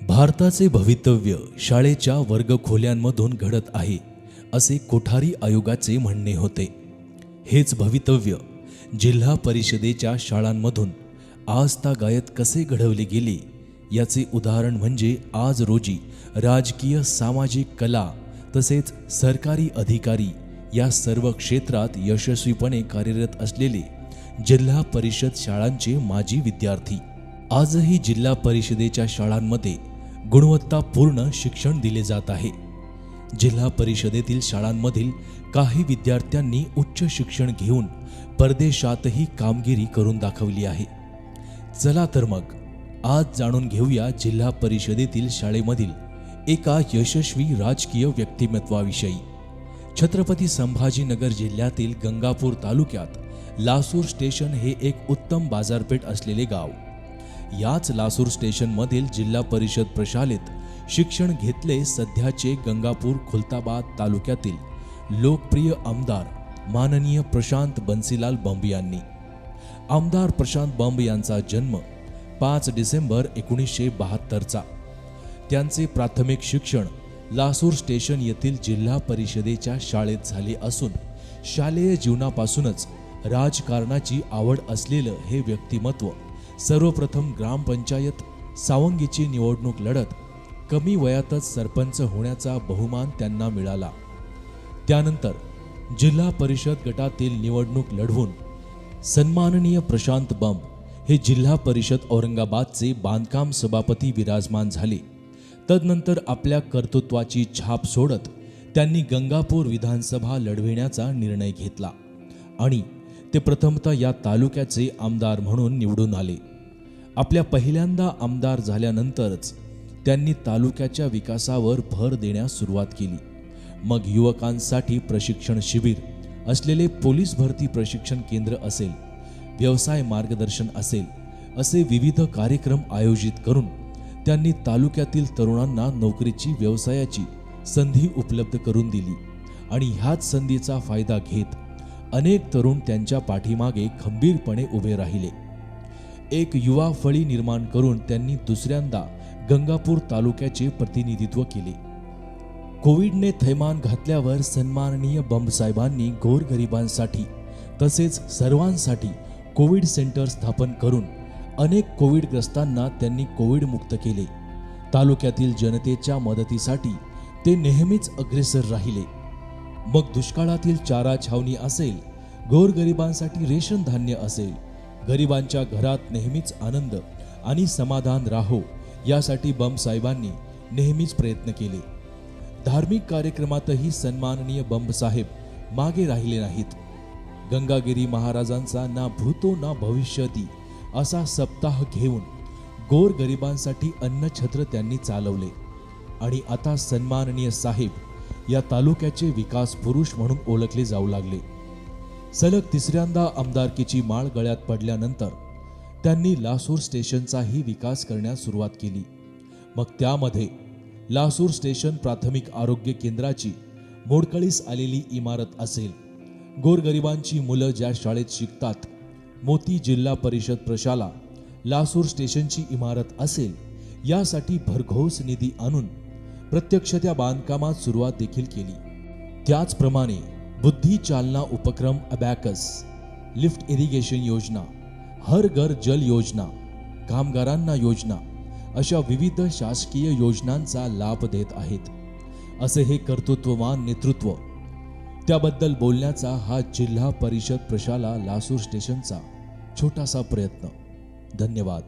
भारताचे भवितव्य शाळेच्या वर्गखोल्यांमधून घडत आहे, असे कोठारी आयोगाचे म्हणणे होते. हेच भवितव्य जिल्हा परिषदेच्या शाळांमधून आजतागायत कसे घडवले गेले याचे उदाहरण म्हणजे आज रोजी राजकीय, सामाजिक, कला तसेच सरकारी अधिकारी या सर्व क्षेत्रात यशस्वीपणे कार्यरत असलेले जिल्हा परिषद शाळांचे माजी विद्यार्थी. आजही जिल्हा परिषदेच्या शाळांमध्ये गुणवत्तापूर्ण शिक्षण दिले जात आहे. जिल्हा परिषदेतील शाळांमधील काही विद्यार्थ्यांनी उच्च शिक्षण घेऊन परदेशातही कामगिरी करून दाखवली आहे. चला तर मग आज जाणून घेऊया जिल्हा परिषदेतील शाळेमधील एका यशस्वी राजकीय व्यक्तिमत्वाविषयी. छत्रपती संभाजीनगर जिल्ह्यातील गंगापूर तालुक्यात लासूर स्टेशन हे एक उत्तम बाजारपेठ असलेले गाव. याच लासूर स्टेशनमधील जिल्हा परिषद प्रशालेत शिक्षण घेतले सध्याचे गंगापूर खुलताबाद तालुक्यातील लोकप्रिय आमदार माननीय प्रशांत बन्सीलाल बंब यांनी. आमदार प्रशांत बंब यांचा जन्म 5 डिसेंबर 1972चा. त्यांचे प्राथमिक शिक्षण लासूर स्टेशन येथील जिल्हा परिषदेच्या शाळेत झाले असून शालेय जीवनापासूनच राजकारणाची आवड असलेलं हे व्यक्तिमत्व सर्वप्रथम ग्रामपंचायत सावंगीची निवडणूक लढत कमी वयातच सरपंच होण्याचा बहुमान त्यांना मिळाला. त्यानंतर जिल्हा परिषद गटातील निवडणूक लढवून सन्माननीय प्रशांत बंब हे जिल्हा परिषद औरंगाबादचे बांधकाम सभापती विराजमान झाले. तदनंतर आपल्या कर्तृत्वाची छाप सोडत त्यांनी गंगापूर विधानसभा लढविण्याचा निर्णय घेतला आणि ते प्रथमतः या तालुक्याचे आमदार म्हणून निवडून आले. आपल्या पहिल्यांदा आमदार झाल्यानंतरच त्यांनी तालुक्याच्या विकासावर भर देण्यास सुरुवात केली. मग युवकांसाठी प्रशिक्षण शिबिर असलेले पोलीस भरती प्रशिक्षण केंद्र असेल, व्यवसाय मार्गदर्शन असेल, असे विविध कार्यक्रम आयोजित करून त्यांनी तालुक्यातील तरुणांना नोकरीची, व्यवसायाची संधी उपलब्ध करून दिली आणि ह्याच संधीचा फायदा घेत अनेक तरुण त्यांच्या पाठीमागे खंबीरपणे उभे राहिले. एक युवा फळी निर्माण करून त्यांनी दुसऱ्यांदा गंगापूर तालुक्याचे प्रतिनिधित्व केले. कोविडने थैमान घातल्यावर सन्माननीय बंब साहेबांनी गोरगरिबांसाठी तसेच सर्वांसाठी कोविड सेंटर स्थापन करून अनेक कोविडग्रस्तांना त्यांनी कोविडमुक्त केले. तालुक्यातील जनतेच्या मदतीसाठी ते नेहमीच अग्रेसर राहिले. मग दुष्काळातील चारा छावणी असेल, गोरगरिबांसाठी रेशन धान्य असेल, गरिबांच्या घरात नेहमीच आनंद आणि समाधान राहो यासाठी बंब साहेबांनी नेहमीच प्रयत्न केले. धार्मिक कार्यक्रमातही सन्माननीय बंब साहेब मागे राहिले नाहीत. गंगागिरी महाराजांचा ना भूतो ना भविष्यती असा सप्ताह घेऊन गोरगरिबांसाठी अन्नछत्र त्यांनी चालवले आणि आता सन्माननीय साहेब या तालुक्याचे विकास पुरुष म्हणून ओळखले जाऊ लागले. सलग तिसऱ्यांदा आमदारकीची माळ गळ्यात पडल्यानंतर त्यांनी लासूर स्टेशनचाही विकास करण्यास सुरुवात केली. मग त्यामध्ये लासूर स्टेशन प्राथमिक आरोग्य केंद्राची मोडकळीस आलेली इमारत असेल, गोरगरिबांची मुलं ज्या शाळेत शिकतात, मोती जिल्हा परिषद प्रशाला लासूर स्टेशनची इमारत असेल, यासाठी भरघोस निधी आणून प्रत्यक्ष त्या बांधकामात सुरुवात देखील केली. त्याचप्रमाणे बुद्धी चालना उपक्रम, अबॅकस, लिफ्ट इरिगेशन योजना, हर घर जल योजना, कामगारांना योजना अशा विविध शासकीय योजनांचा लाभ देत आहेत. असे हे कर्तृत्ववान नेतृत्व, त्याबद्दल बोलण्याचा हा जिल्हा परिषद प्रशाला लासूर स्टेशनचा छोटासा प्रयत्न. धन्यवाद.